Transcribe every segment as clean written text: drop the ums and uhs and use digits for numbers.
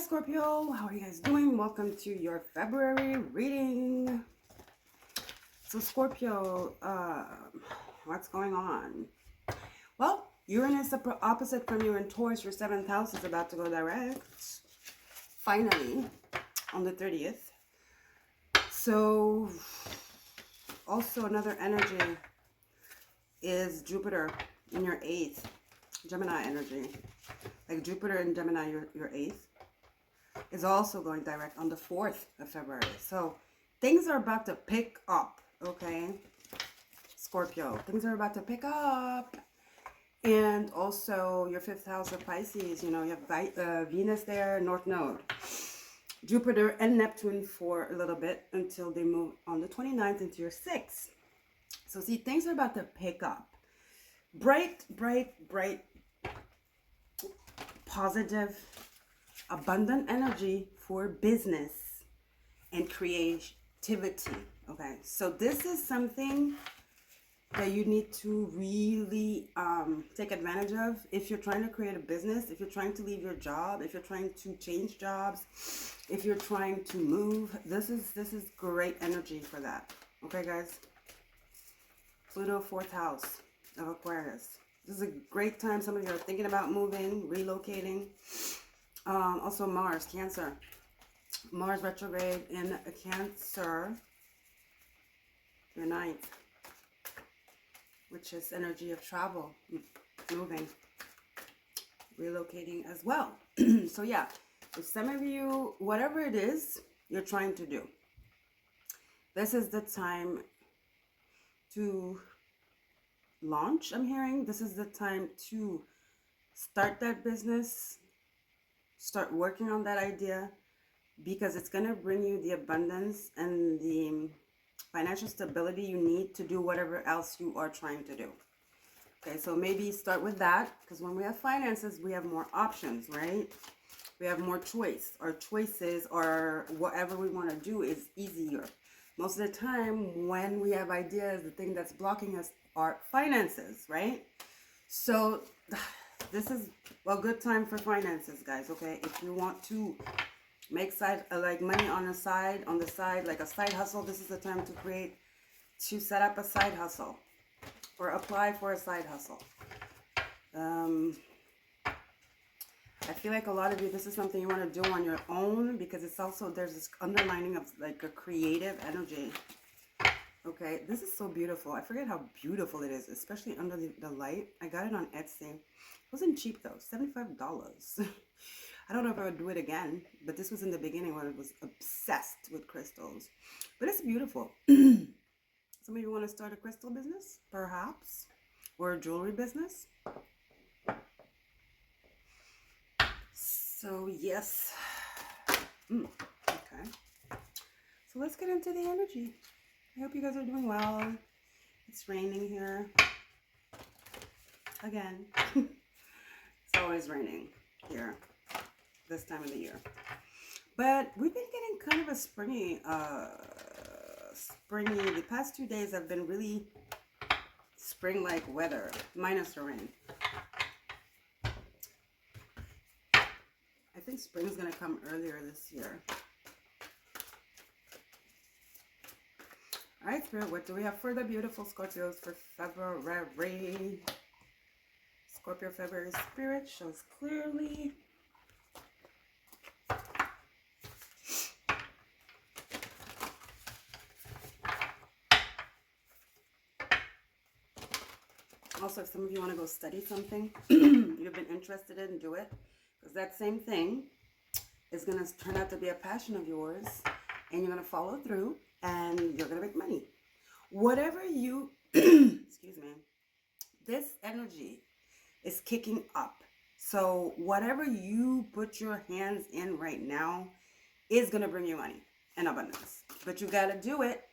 Scorpio, how are you guys doing? Welcome to your February reading. So Scorpio, what's going on? Well, Uranus opposite from you in Taurus, your 7th house is about to go direct. Finally, on the 30th. So, also another energy is Jupiter in your 8th. Gemini energy. Like Jupiter in Gemini, your 8th. Is also going direct on the 4th of February. So things are about to pick up, okay? Scorpio, things are about to pick up. And also your 5th house of Pisces, you know, you have Venus there, North Node. Jupiter and Neptune for a little bit until they move on the 29th into your 6th. So see, things are about to pick up. Bright, positive, abundant energy for business and creativity. Okay, so this is something that you need to really take advantage of if you're trying to create a business, if you're trying to leave your job, if you're trying to change jobs, if you're trying to move. This is great energy for that. Okay, guys. Pluto, 4th house of Aquarius. This is a great time. Some of you are thinking about moving, relocating. Also Mars, Cancer. Mars retrograde in Cancer, your 9th, which is energy of travel, moving, relocating as well. So yeah, if some of you, whatever it is you're trying to do, this is the time to launch, I'm hearing. This is the time to start that business. Start working on that idea because it's going to bring you the abundance and the financial stability you need to do whatever else you are trying to do. Okay, so maybe start with that because when we have finances, we have more options, right? We have more choice. Our choices or whatever we want to do is easier. Most of the time when we have ideas, the thing that's blocking us are finances, right? So this is a good time for finances, guys, okay? If you want to make like money on the side, like a side hustle, this is the time to set up a side hustle or apply for a side hustle. I feel like a lot of you, this is something you want to do on your own because it's also, there's this underlining of like a creative energy. Okay, this is so beautiful. I forget how beautiful it is, especially under the light. I got it on Etsy. It wasn't cheap though, $75. I don't know if I would do it again, but this was in the beginning when I was obsessed with crystals. But it's beautiful. Some of you want to start a crystal business, perhaps, or a jewelry business. So yes. Okay. So let's get into the energy. I hope you guys are doing well. It's raining here. Again. It's always raining here this time of the year. But we've been getting kind of a springy, the past 2 days have been really spring-like weather, minus the rain. I think spring's going to come earlier this year. All right, Spirit, what do we have for the beautiful Scorpios for February? Scorpio February Spirit shows clearly. Also, if some of you want to go study something you've been interested in, do it. Because that same thing is going to turn out to be a passion of yours. And you're going to follow through. And you're going to make money. Whatever you, excuse me, this energy is kicking up. So whatever you put your hands in right now is going to bring you money and abundance. But you got to do it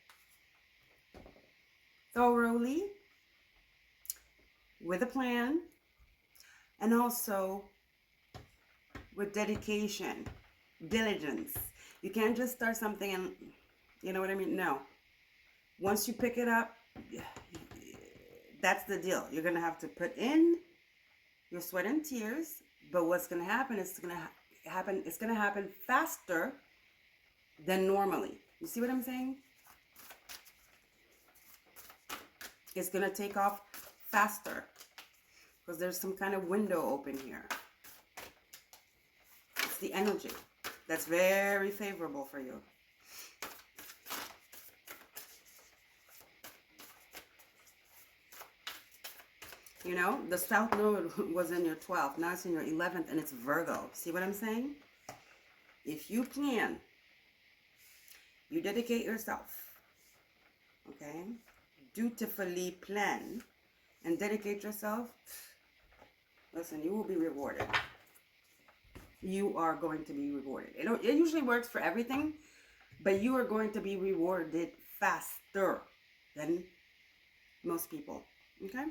thoroughly, with a plan, and also with dedication, diligence. You can't just start something and, you know what I mean? No. Once you pick it up, that's the deal. You're going to have to put in your sweat and tears, but what's going to happen is it's going to happen faster than normally. You see what I'm saying? It's going to take off faster because there's some kind of window open here. It's the energy that's very favorable for you. You know, the South Node was in your 12th. Now it's in your 11th and it's Virgo. See what I'm saying? If you plan, you dedicate yourself, okay? Dutifully plan and dedicate yourself. Listen, you will be rewarded. You are going to be rewarded. It usually works for everything, but you are going to be rewarded faster than most people, okay?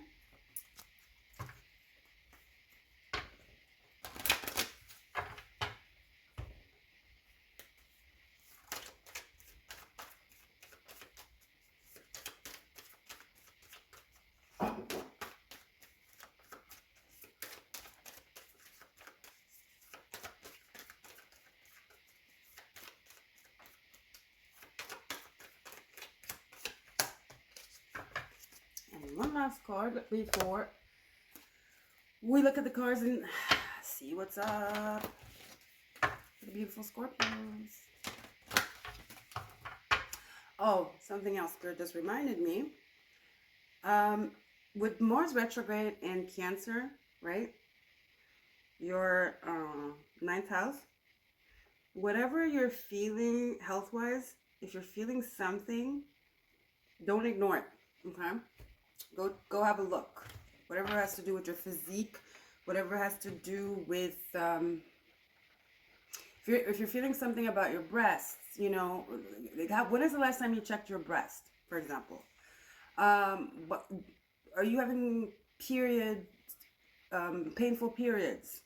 And one last card before we look at the cards and see what's up for the beautiful Scorpios. Oh, something else Spirit just reminded me. With Mars retrograde in Cancer, right? Your 9th house. Whatever you're feeling health-wise, if you're feeling something, don't ignore it, okay? Go have a look. Whatever has to do with your physique, whatever has to do with, if you're feeling something about your breasts, you know, when is the last time you checked your breast, for example? But are you having painful periods?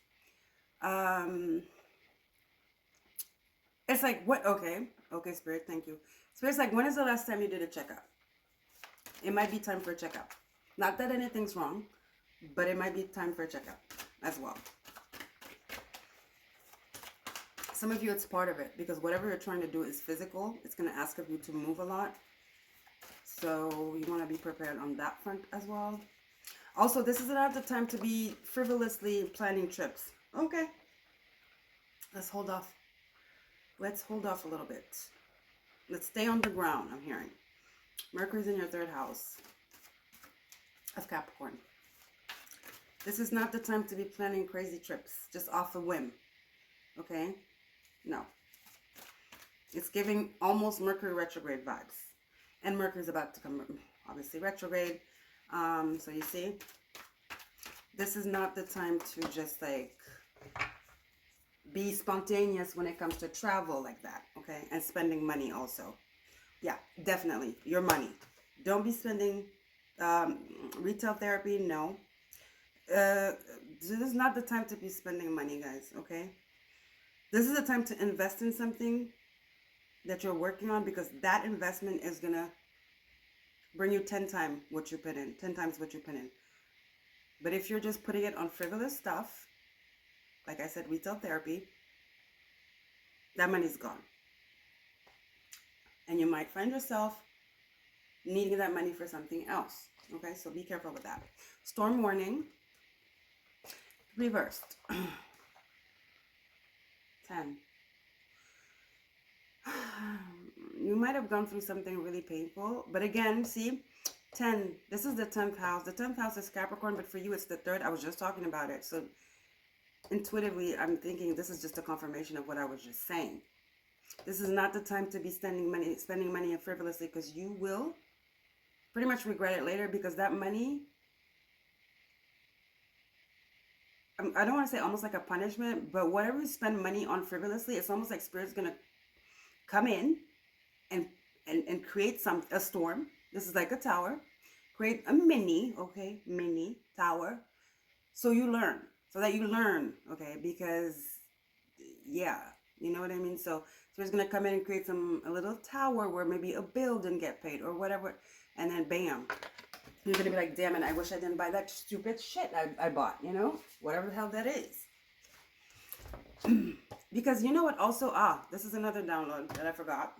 It's like, what? Okay, Spirit, thank you. Spirit's like, when is the last time you did a checkup? It might be time for a checkup. Not that anything's wrong, but it might be time for a checkup as well. Some of you, it's part of it, because whatever you're trying to do is physical. It's going to ask of you to move a lot. So you want to be prepared on that front as well. Also, this is not the time to be frivolously planning trips. Okay. Let's hold off. Let's hold off a little bit. Let's stay on the ground, I'm hearing. Mercury's in your 3rd house of Capricorn. This is not the time to be planning crazy trips just off a whim. Okay? No. It's giving almost Mercury retrograde vibes. And Mercury's about to come, obviously, retrograde. So you see, this is not the time to just like be spontaneous when it comes to travel like that, okay? And spending money also. Yeah, definitely. Your money. Don't be spending retail therapy, no. This is not the time to be spending money, guys, okay? This is the time to invest in something that you're working on, because that investment is going to bring you 10 times what you put in. 10 times what you put in. But if you're just putting it on frivolous stuff, like I said, retail therapy, that money's gone. And you might find yourself needing that money for something else. Okay, so be careful with that. Storm warning. Reversed. 10. You might have gone through something really painful. But again, see, 10. This is the 10th house. The 10th house is Capricorn, but for you it's the 3rd. I was just talking about it. So intuitively, I'm thinking this is just a confirmation of what I was just saying. This is not the time to be spending money frivolously, because you will pretty much regret it later, because that money, I don't want to say almost like a punishment, but whatever you spend money on frivolously, it's almost like Spirit's going to come in and create a storm. This is like a tower. Create a mini tower. So that you learn, okay? Because, yeah, you know what I mean? So Spirit's going to come in and create a little tower where maybe a bill didn't get paid or whatever. And then bam. You're going to be like, damn it, I wish I didn't buy that stupid shit I bought, you know? Whatever the hell that is. Because you know what also, this is another download that I forgot.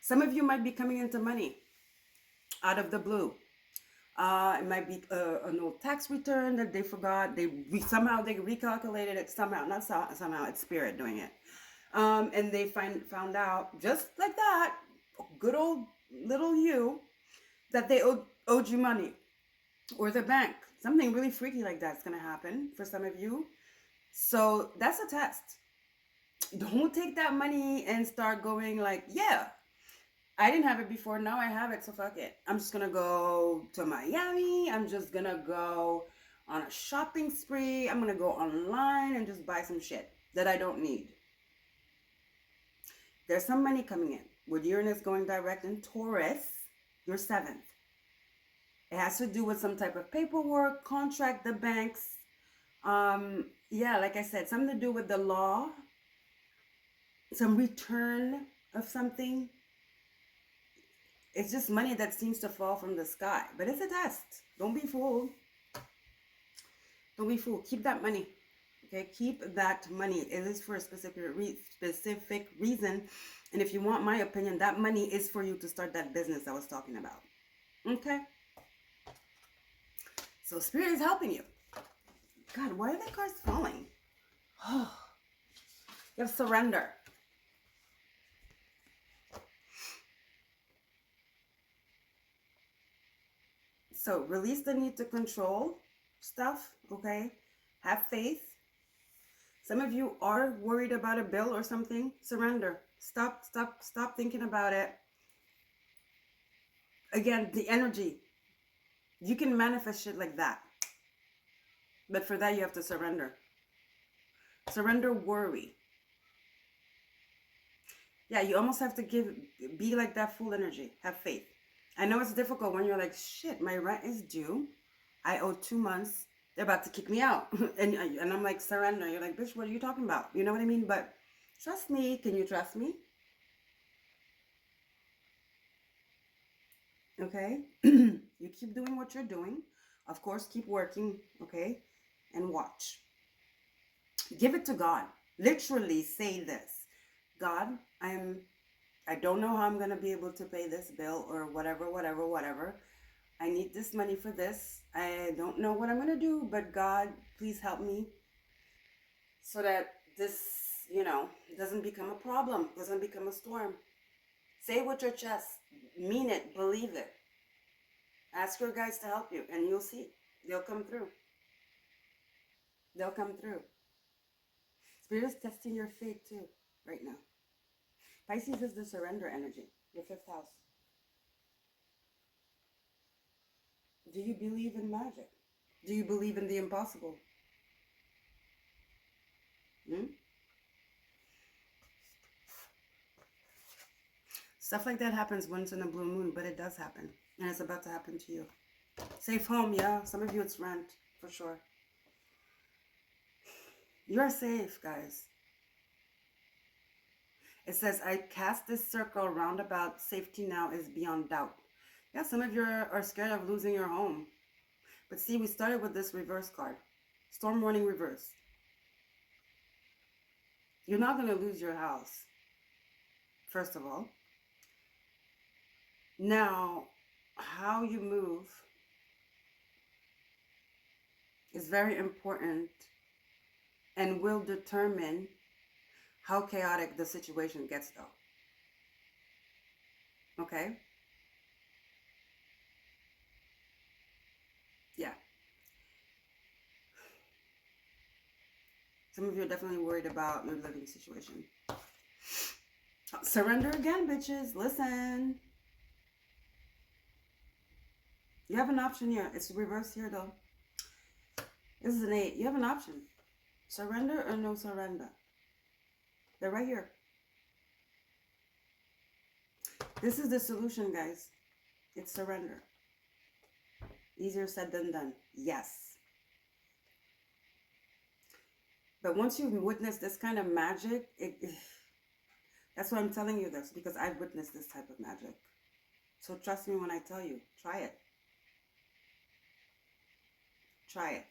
Some of you might be coming into money out of the blue. It might be an old tax return that they forgot. Somehow they recalculated it. Somehow, not somehow. It's spirit doing it. And they found out just like that, good old little you, that they owed you money, or the bank. Something really freaky like that's gonna happen for some of you. So that's a test. Don't take that money and start going like, yeah, I didn't have it before. Now I have it. So fuck it. I'm just going to go to Miami. I'm just going to go on a shopping spree. I'm going to go online and just buy some shit that I don't need. There's some money coming in. With Uranus going direct in Taurus, your 7th. It has to do with some type of paperwork, contract, the banks. Yeah, like I said, something to do with the law. Some return of something. It's just money that seems to fall from the sky. But it's a test. Don't be fooled. Don't be fooled. Keep that money. Okay? Keep that money. It is for a specific reason. And if you want my opinion, that money is for you to start that business I was talking about. Okay? So Spirit is helping you. God, why are the cards falling? Oh, you have surrender. So release the need to control stuff, okay? Have faith. Some of you are worried about a bill or something. Surrender. Stop thinking about it. Again, the energy. You can manifest shit like that. But for that, you have to surrender. Surrender worry. Yeah, you almost have to be like that full energy. Have faith. I know it's difficult when you're like, shit, my rent is due. I owe 2 months. They're about to kick me out. and I'm like, surrender. You're like, bitch, what are you talking about? You know what I mean? But trust me. Can you trust me? Okay? You keep doing what you're doing. Of course, keep working. Okay? And watch. Give it to God. Literally say this. God, I don't know how I'm going to be able to pay this bill or whatever. I need this money for this. I don't know what I'm going to do, but God, please help me so that this, doesn't become a problem, doesn't become a storm. Say it with your chest. Mean it. Believe it. Ask your guides to help you, and you'll see. They'll come through. They'll come through. Spirit is testing your faith too right now. Pisces is the surrender energy, your 5th house. Do you believe in magic? Do you believe in the impossible? Stuff like that happens once in a blue moon, but it does happen. And it's about to happen to you. Safe home, yeah. Some of you it's rent, for sure. You're safe, guys. It says, I cast this circle roundabout. Safety now is beyond doubt. Yeah, some of you are scared of losing your home. But see, we started with this reverse card. Storm warning reverse. You're not going to lose your house, first of all. Now, how you move is very important and will determine how chaotic the situation gets, though. Okay? Yeah. Some of you are definitely worried about your living situation. Surrender again, bitches. Listen. You have an option here. It's reversed here, though. This is an 8. You have an option. Surrender or no surrender. They're right here. This is the solution, guys. It's surrender. Easier said than done. Yes. But once you've witnessed this kind of magic, that's why I'm telling you this, because I've witnessed this type of magic. So trust me when I tell you, try it. Try it.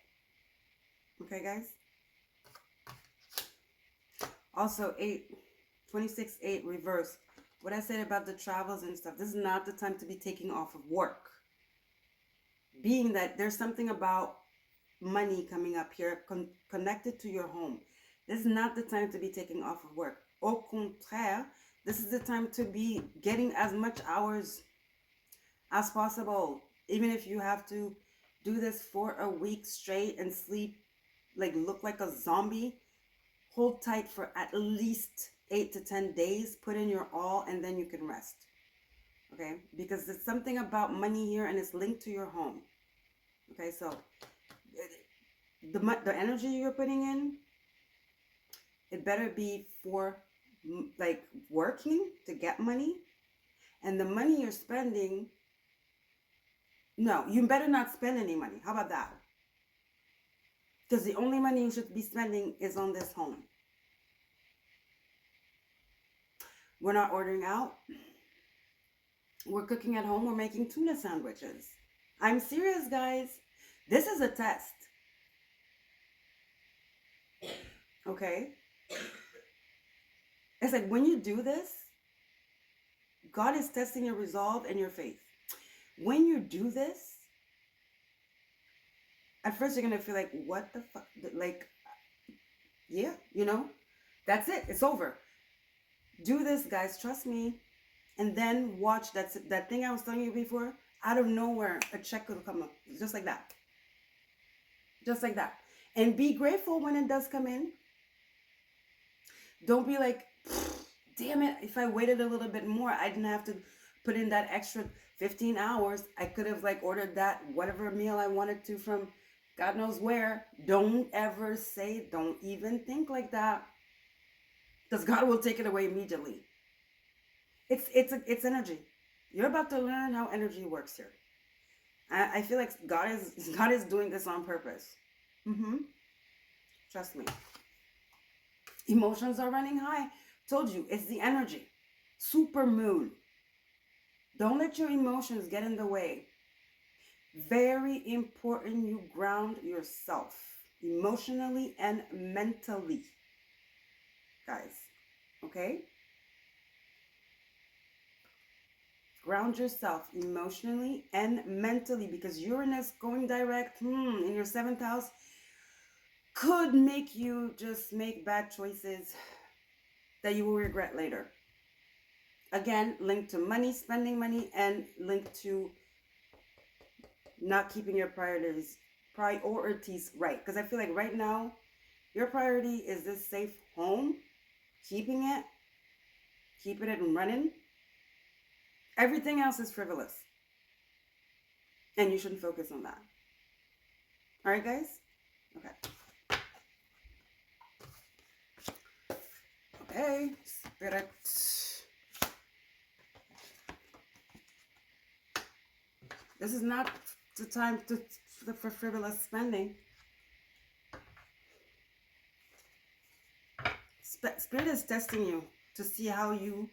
Okay, guys? Also, 26/8 reverse. What I said about the travels and stuff, this is not the time to be taking off of work. Being that there's something about money coming up here connected to your home. This is not the time to be taking off of work. Au contraire, this is the time to be getting as much hours as possible. Even if you have to do this for a week straight and sleep, like look like a zombie, hold tight for at least 8 to 10 days, put in your all, and then you can rest. Okay, because there's something about money here and it's linked to your home. Okay, so the energy you're putting in, it better be for like working to get money, and the money you're spending, no, you better not spend any money. How about that? Because the only money you should be spending is on this home. We're not ordering out. We're cooking at home. We're making tuna sandwiches. I'm serious, guys. This is a test. Okay? It's like when you do this, God is testing your resolve and your faith. When you do this, at first you're going to feel like, what the fuck? Like, yeah, you know, that's it. It's over. Do this, guys. Trust me. And then watch that thing I was telling you before. Out of nowhere, a check will come up. Just like that. Just like that. And be grateful when it does come in. Don't be like, damn it, if I waited a little bit more, I didn't have to put in that extra 15 hours. I could have like ordered that whatever meal I wanted to from God knows where. Don't ever say, don't even think like that. Because God will take it away immediately. It's energy. You're about to learn how energy works here. I feel like God is doing this on purpose. Trust me. Emotions are running high. Told you, it's the energy. Super moon. Don't let your emotions get in the way. Very important you ground yourself emotionally and mentally. Guys, okay? Ground yourself emotionally and mentally, because Uranus going direct in your 7th house could make you just make bad choices that you will regret later. Again, linked to money, spending money, and linked to not keeping your priorities right. Because I feel like right now, your priority is this safe home, keeping it and running. Everything else is frivolous. And you shouldn't focus on that. All right, guys? Okay. Okay, Spirit. This is not the time for frivolous spending. Spirit is testing you to see how you,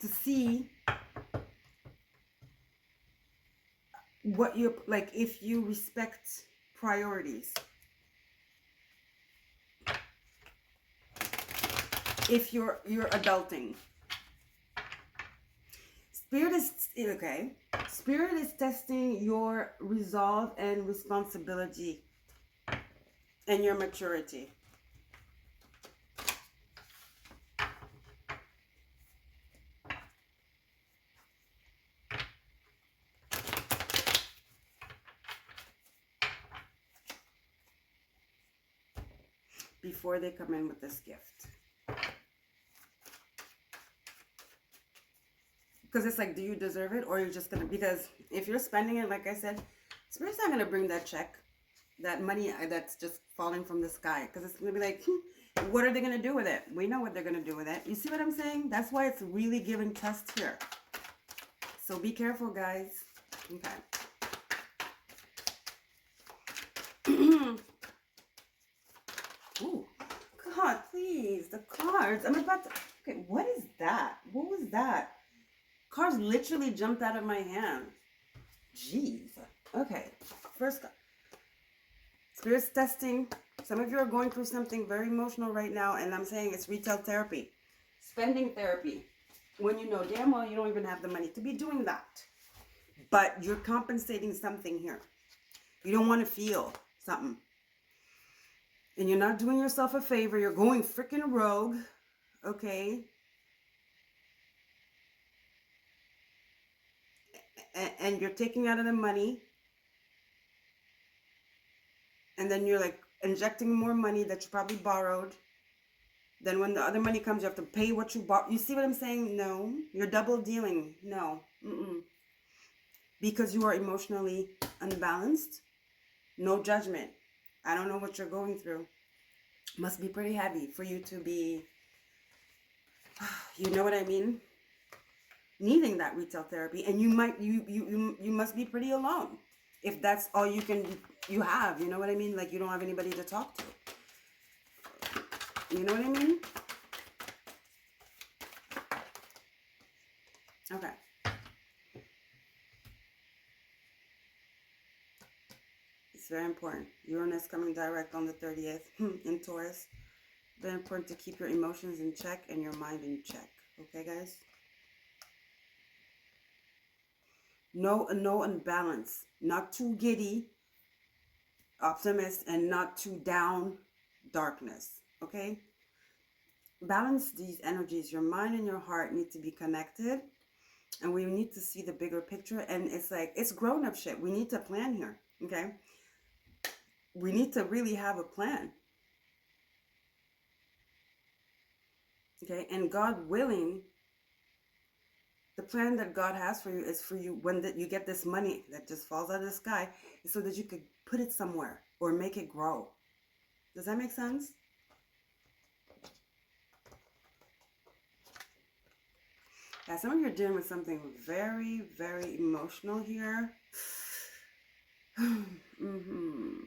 to see what you're, like, if you respect priorities. If you're adulting. Spirit is testing your resolve and responsibility and your maturity. Before they come in with this gift. Because it's like, do you deserve it, or are you just going to, because if you're spending it, like I said, Spirit's not going to bring that check, that money that's just falling from the sky. Because it's going to be like, what are they going to do with it? We know what they're going to do with it. You see what I'm saying? That's why it's really giving tests here. So be careful, guys. Okay. Ooh, God, please. The cards. I'm about to, okay, what is that? What was that? Cards literally jumped out of my hand. Jeez. Okay. First card. Spirit's testing. Some of you are going through something very emotional right now, and I'm saying it's retail therapy, spending therapy, when you know damn well you don't even have the money to be doing that. But you're compensating something here. You don't want to feel something. And you're not doing yourself a favor. You're going freaking rogue, okay? And you're taking out of the money. And then you're like injecting more money that you probably borrowed. Then when the other money comes, you have to pay what you bought. You see what I'm saying? No. You're double dealing. No. Because you are emotionally unbalanced. No judgment. I don't know what you're going through. Must be pretty heavy for you to be, you know what I mean? Needing that retail therapy. And you must be pretty alone. If that's all you have, you know what I mean? Like you don't have anybody to talk to. You know what I mean? Okay. It's very important. Uranus coming direct on the 30th in Taurus. Very important to keep your emotions in check and your mind in check. Okay, guys? No unbalance. Not too giddy, optimist, and not too down, darkness. Okay? Balance these energies. Your mind and your heart need to be connected. And we need to see the bigger picture. And it's like, it's grown-up shit. We need to plan here. Okay? We need to really have a plan. Okay? And God willing, the plan that God has for you is for you when you get this money that just falls out of the sky, is so that you could put it somewhere or make it grow. Does that make sense? Yeah, some of you are dealing with something very, very emotional here. You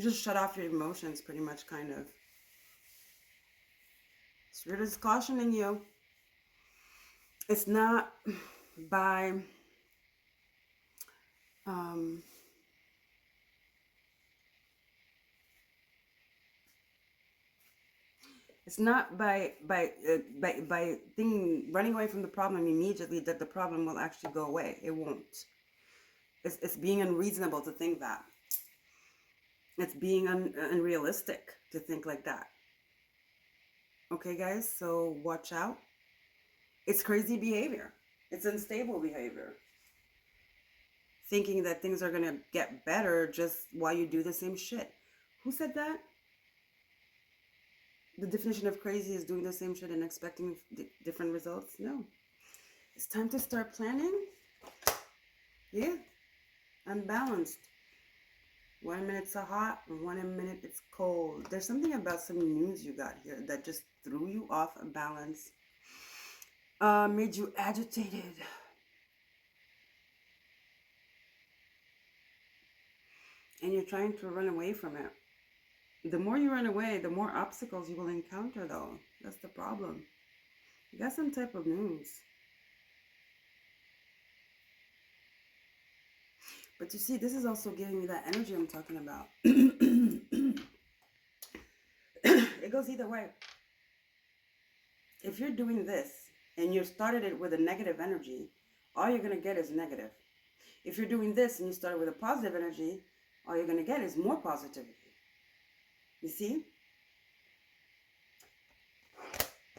just shut off your emotions pretty much, kind of. Spirit is cautioning you. It's not by it's not by running away from the problem immediately that the problem will actually go away. It won't. It's being unreasonable to think that. It's being unrealistic to think like that. Okay, guys? So watch out. It's crazy behavior. It's unstable behavior. Thinking that things are going to get better just while you do the same shit. Who said that? The definition of crazy is doing the same shit and expecting different results? No. It's time to start planning. Yeah. Unbalanced. 1 minute it's hot, and 1 minute it's cold. There's something about some news you got here that just threw you off balance. Made you agitated. And you're trying to run away from it. The more you run away, the more obstacles you will encounter, though. That's the problem. You got some type of news. But you see, this is also giving me that energy I'm talking about. It goes either way. If you're doing this and you started it with a negative energy, all you're going to get is negative. If you're doing this and you started with a positive energy, all you're going to get is more positivity. You see?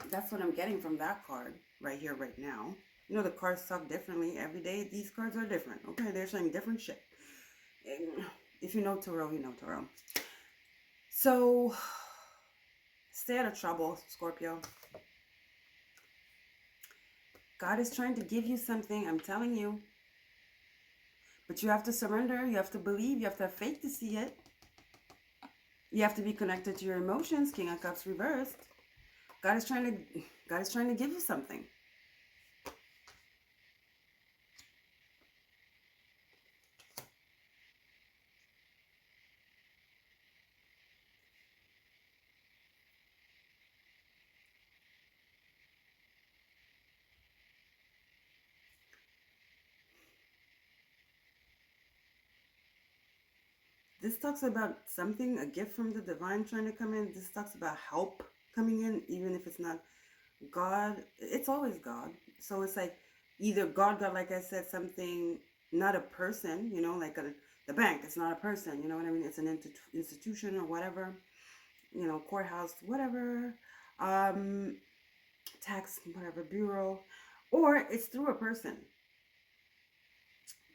That's what I'm getting from that card right here, right now. You know, the cards talk differently every day. These cards are different. Okay, they're saying different shit. If you know tarot, you know tarot. So, stay out of trouble, Scorpio. God is trying to give you something, I'm telling you. But you have to surrender. You have to believe. You have to have faith to see it. You have to be connected to your emotions. King of Cups reversed. God is trying to give you something. This talks about something, a gift from the divine trying to come in. This talks about help coming in, even if it's not God. It's always God. So it's like either God, like I said, something, not a person, you know, like the bank. It's not a person, you know what I mean? It's an institution or whatever, you know, courthouse, whatever, tax, whatever, bureau, or it's through a person.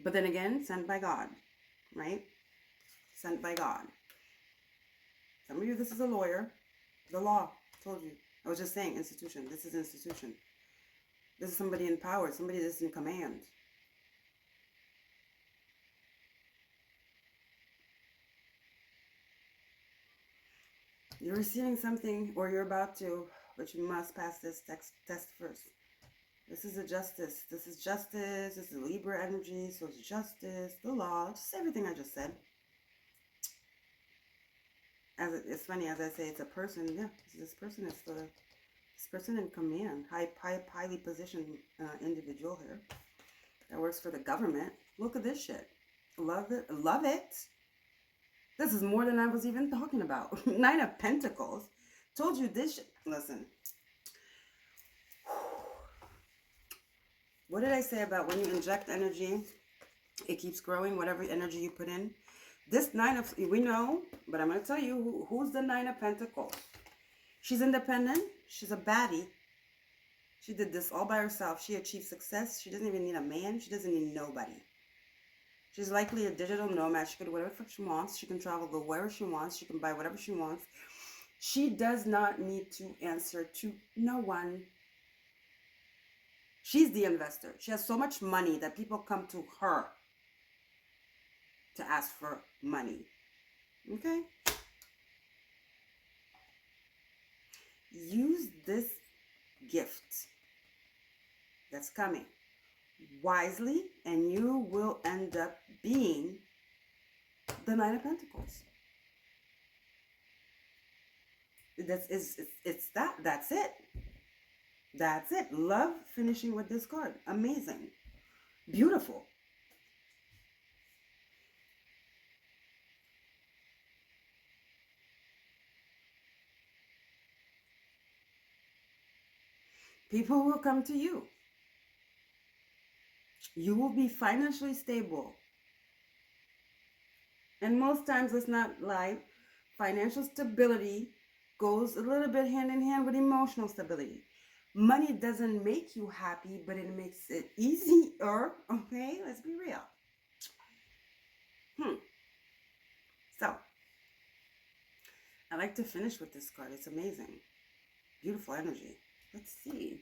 But then again, sent by God, right? Sent by God. Some of you, this is a lawyer. The law, told you. I was just saying, institution. This is institution. This is somebody in power, somebody that's in command. You're receiving something, or you're about to, but you must pass this test first. This is a justice. This is justice. This is Libra energy. So it's justice, the law, just everything I just said. It's funny, as I say, it's a person. Yeah, this person is this person in command, highly positioned individual here that works for the government. Look at this shit. Love it. Love it. This is more than I was even talking about. Nine of Pentacles. Told you this shit. Listen. What did I say about when you inject energy, it keeps growing, whatever energy you put in? This Nine of, we know, but I'm going to tell you who's the Nine of Pentacles. She's independent. She's a baddie. She did this all by herself. She achieved success. She doesn't even need a man. She doesn't need nobody. She's likely a digital nomad. She can do whatever she wants. She can travel, go wherever she wants. She can buy whatever she wants. She does not need to answer to no one. She's the investor. She has so much money that people come to her to ask for money. Okay? Use this gift that's coming wisely, and you will end up being the Nine of Pentacles. That's it. That's it. Love finishing with this card. Amazing. Beautiful. People will come to you. You will be financially stable. And most times, let's not lie, financial stability goes a little bit hand in hand with emotional stability. Money doesn't make you happy, but it makes it easier. Okay, let's be real. So, I like to finish with this card. It's amazing. Beautiful energy. Let's see.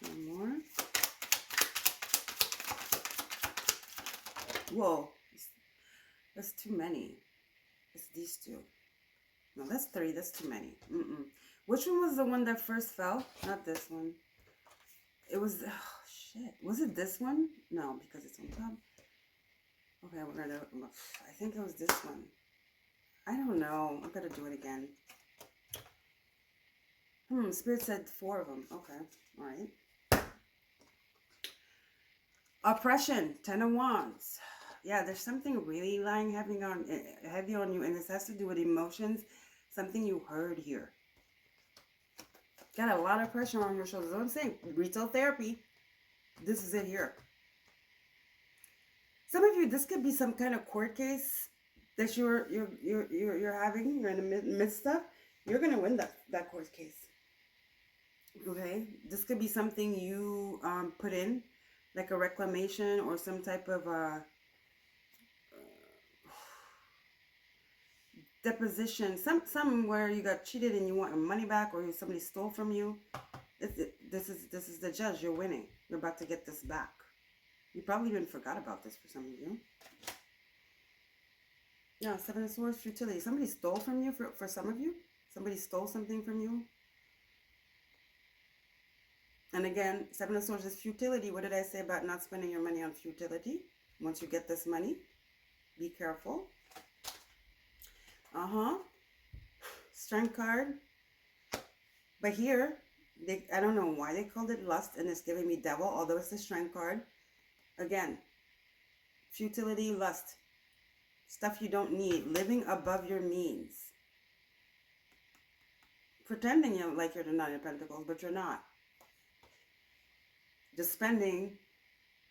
One more. Whoa, that's too many. It's these two. No, that's three. That's too many. Which one was the one that first fell? Not this one. It was, oh shit. Was it this one? No, because it's on top. Okay, we're gonna, I think it was this one. I don't know. I'm gonna do it again. Spirit said 4 of them. Okay, all right. Oppression, 10 of Wands. Yeah, there's something really lying heavy on you, and this has to do with emotions. Something you heard here. Got a lot of pressure on your shoulders. What I'm saying, retail therapy. This is it here. Some of you, this could be some kind of court case that you're having. You're in the midst of. You're gonna win that court case. Okay, this could be something you put in, like a reclamation or some type of deposition, somewhere you got cheated and you want your money back, or somebody stole from you. This is the judge. You're winning. You're about to get this back. You probably even forgot about this for some of you. Yeah, 7 of Swords, futility. Somebody stole from you for some of you. Somebody stole something from you. And again, Seven of Swords is futility. What did I say about not spending your money on futility? Once you get this money, be careful. Strength card. But here, I don't know why they called it lust and it's giving me devil, although it's the strength card. Again, futility, lust. Stuff you don't need. Living above your means. Pretending you're like you're the Nine of Pentacles, but you're not. Just spending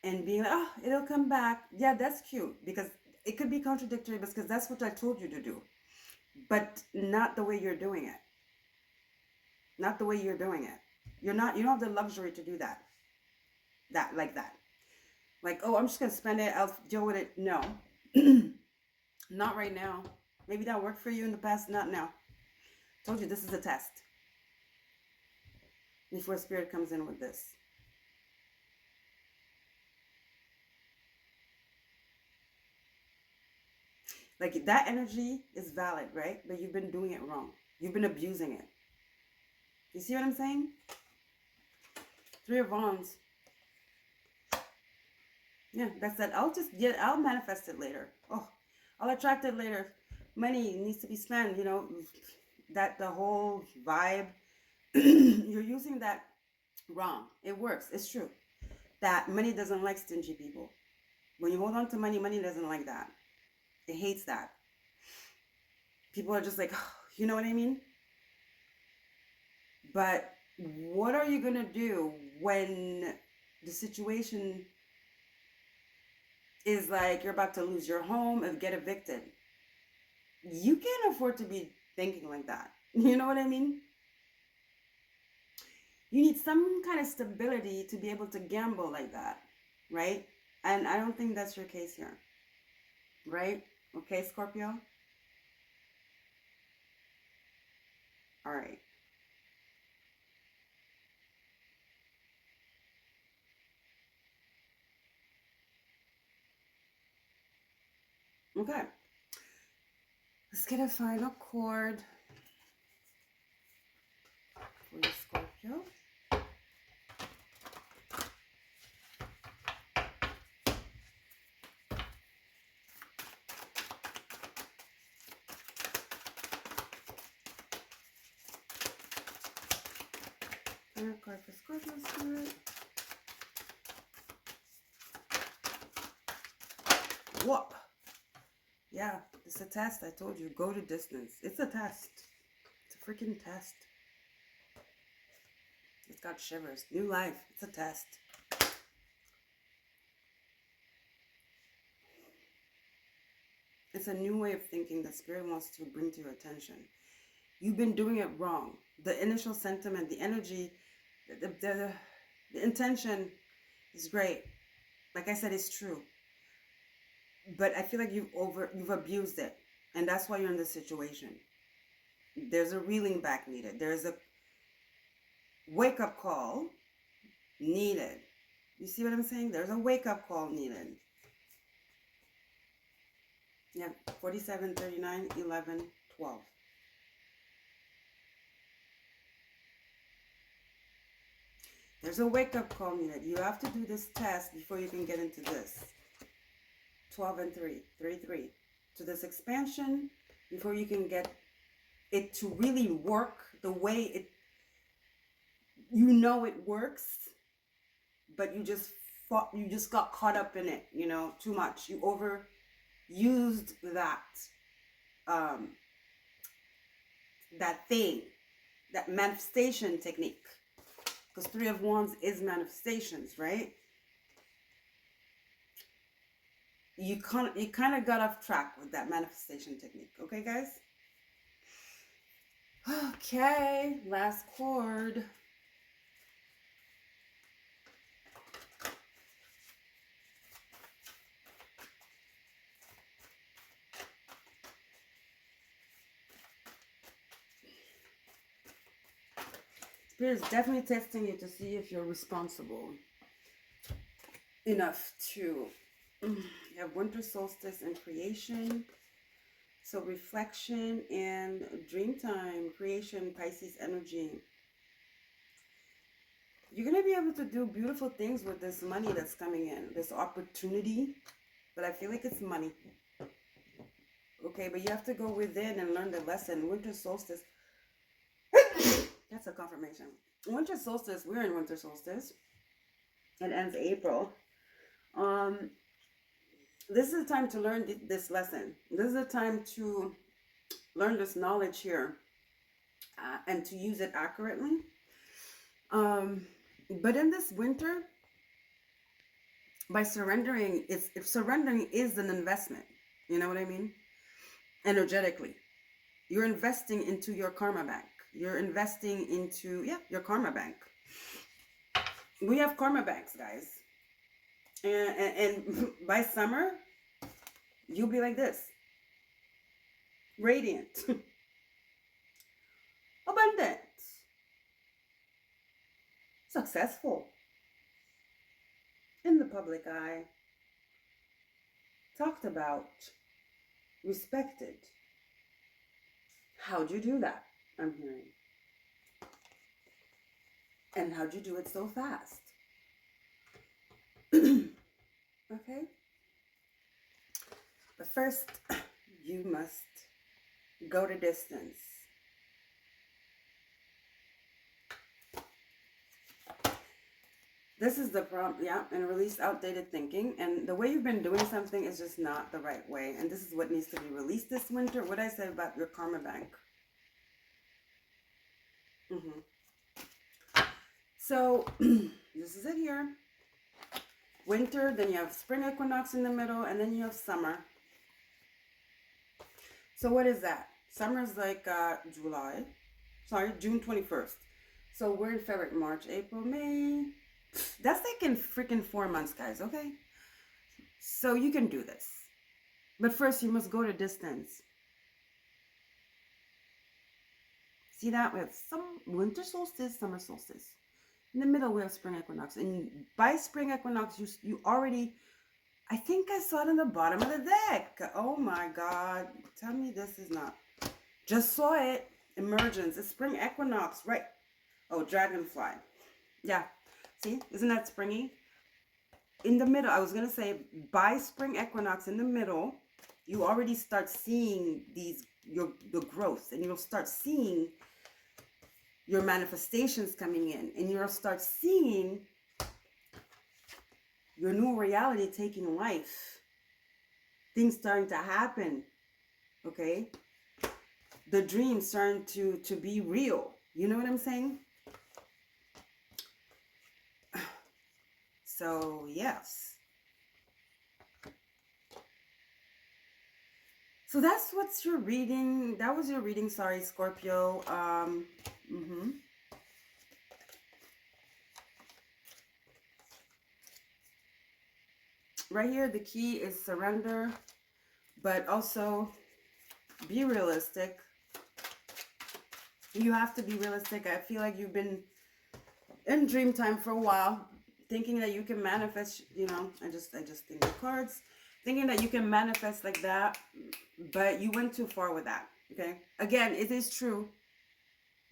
and being like, oh, it'll come back. Yeah, that's cute. Because it could be contradictory because that's what I told you to do. But not the way you're doing it. Not the way you're doing it. You don't have the luxury to do that. Like that. Like, oh, I'm just going to spend it. I'll deal with it. No. Not right now. Maybe that worked for you in the past. Not now. Told you this is a test. Before Spirit comes in with this. Like, that energy is valid, right? But you've been doing it wrong. You've been abusing it. You see what I'm saying? Three of Wands. Yeah, that's that. I'll manifest it later. Oh, I'll attract it later. Money needs to be spent, that the whole vibe. You're using that wrong. It works. It's true. That money doesn't like stingy people. When you hold on to money, money doesn't like that. It hates that. People are just like, oh, you know what I mean? But what are you going to do when the situation is like you're about to lose your home and get evicted? You can't afford to be thinking like that. You know what I mean? You need some kind of stability to be able to gamble like that, right? And I don't think that's your case here, right? Okay, Scorpio? All right. Okay. Let's get a final chord for the Scorpio. Final card for Scorpio Spirit. What? Yeah, it's a test. I told you, go to distance. It's a test. It's a freaking test. It's got shivers. New life. It's a test. It's a new way of thinking that Spirit wants to bring to your attention. You've been doing it wrong. The initial sentiment, the energy, the intention is great. Like I said, it's true. But I feel like you've abused it. And that's why you're in this situation. There's a reeling back needed. There's a wake-up call needed. You see what I'm saying? There's a wake-up call needed. Yeah, 47, 39, 11, 12. There's a wake-up call needed. You have to do this test before you can get into this. 12 and 3. 3, 3. To this expansion before you can get it to really work the way it it works, but you just got caught up in it, too much. You overused that that manifestation technique, because Three of Wands is manifestations, right? You kind of got off track with that manifestation technique. Okay, guys? Okay, last chord. Spirit is definitely testing you to see if you're responsible enough to... You have winter solstice and creation. So reflection and dream time, creation, Pisces energy. you're going to be able to do beautiful things with this money that's coming in, this opportunity. But I feel like it's money. Okay, but you have to go within and learn the lesson. Winter solstice. That's a confirmation. Winter solstice, we're in winter solstice. It ends April. This is the time to learn this lesson. This is the time to learn this knowledge here and to use it accurately. But in this winter, by surrendering, if surrendering is an investment, you know what I mean? Energetically, you're investing into your karma bank. You're investing into, your karma bank. We have karma banks, guys. And by summer, you'll be like this. Radiant. Abundant. Successful. In the public eye. Talked about. Respected. How'd you do that? I'm hearing. And how'd you do it so fast? Okay? But first, you must go to distance. This is the prompt, and release outdated thinking. And the way you've been doing something is just not the right way. And this is what needs to be released this winter. What I said about your karma bank. So, this is it here. Winter, then you have spring equinox in the middle, and then you have summer. So what is that? Summer is like June 21st. So we're in February, March, April, May. That's like in freaking 4 months, guys, okay? So you can do this. But first, you must go to distance. See that? We have some winter solstice, summer solstice. In the middle, we have spring equinox. And by spring equinox, you already... I think I saw it in the bottom of the deck. Oh my God. Tell me this is not. Just saw it. Emergence. It's spring equinox, right? Oh, dragonfly. Yeah. See? Isn't that springy? In the middle, I was going to say, by spring equinox in the middle, you already start seeing the growth. And you'll start seeing your manifestations coming in. And you'll start seeing your new reality taking life. Things starting to happen. Okay? The dreams starting to be real. You know what I'm saying? So, yes. So that's what's your reading. That was your reading. Sorry, Scorpio. Right here, the key is surrender, but also be realistic. You have to be realistic. I feel like you've been in dream time for a while, thinking that you can manifest, I just think the cards, thinking that you can manifest like that, but you went too far with that, okay? Again, it is true.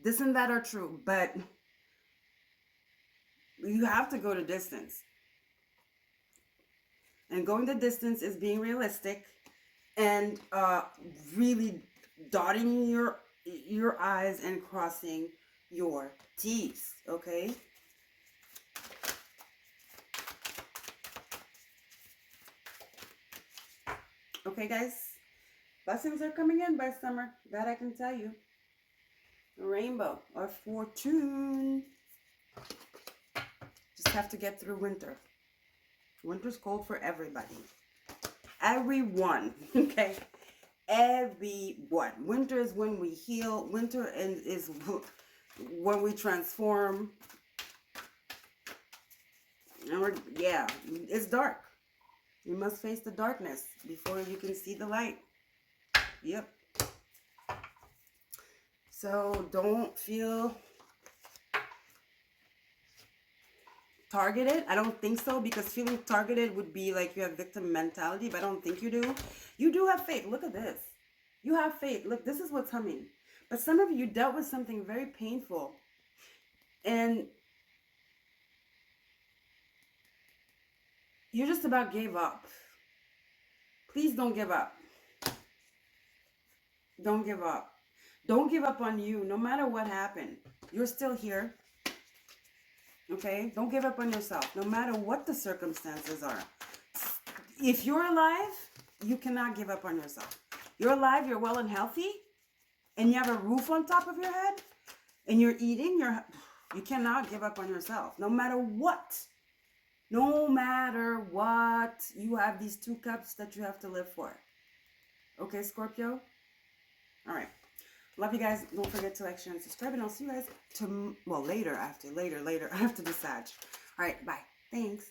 This and that are true, but you have to go to distance. And going the distance is being realistic and really dotting your I's and crossing your T's, okay? Okay, guys? Blessings are coming in by summer. That I can tell you. Rainbow or fortune. Just have to get through winter. Winter's cold for everybody. Everyone. Okay? Everyone. Winter is when we heal. Winter is when we transform. And it's dark. You must face the darkness before you can see the light. Yep. So don't feel targeted. I don't think so, because feeling targeted would be like you have victim mentality, but I don't think you do. You do have faith. Look at this. You have faith. Look, this is what's coming. But some of you dealt with something very painful. And You just about gave up. Please don't give up. Don't give up. Don't give up on you. No matter what happened, you're still here. Okay? Don't give up on yourself. No matter what the circumstances are. If you're alive, you cannot give up on yourself. You're alive, you're well and healthy, and you have a roof on top of your head, and you're eating, you cannot give up on yourself. No matter what. No matter what, you have these 2 cups that you have to live for. Okay, Scorpio? All right. Love you guys. Don't forget to like, share, and subscribe. And I'll see you guys later. I have to decide. All right. Bye. Thanks.